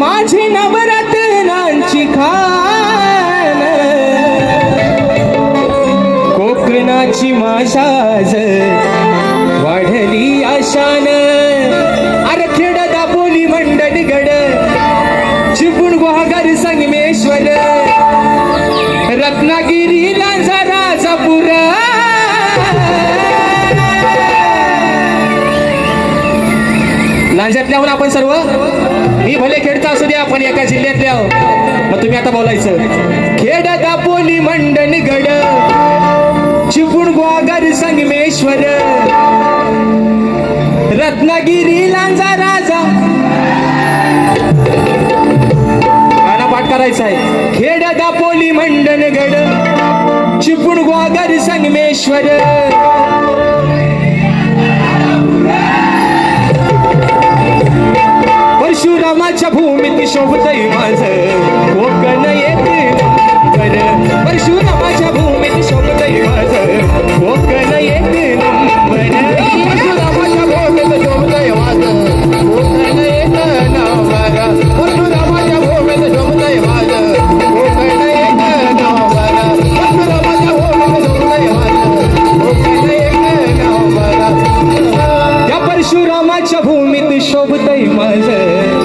माझी नवरत्नांची खान कोकणाची माझ्याज वाढली आशान अरे खेड दापोली मंडणगड चिपळूण गुहागर संगमेश्वर रत्नागिरी लांजा राजापूर लांजातल्याहून आपण सर्व मी भले खेडचा असू द्या आपण एका जिल्ह्यातल्या मग तुम्ही आता बोलायचं खेड दापोली मंडणगड चिपळूण गुहागर संगमेश्वर रत्नागिरी लांजा राजा गाणं पाठ करायचं आहे खेड दापोली मंडणगड चिपळूण गुहागर संगमेश्वर परशुरामाच्या भूमीत शोभतय माझं कोकण येते नंबर परशुरामाच्या भूमीत शोभतय माझं कोकण येते नंबर परशुरामाच्या भूमीत शोभतय माझं कोकण येतं नंबर परशुरामाच्या भूमीत शोभतय माझं कोकण येतं नंबर परशुरामाच्या भूमीत शोभतय माझं कोकण येतं नंबर त्या परशुरामाच्या भूमीत शोभतय माझं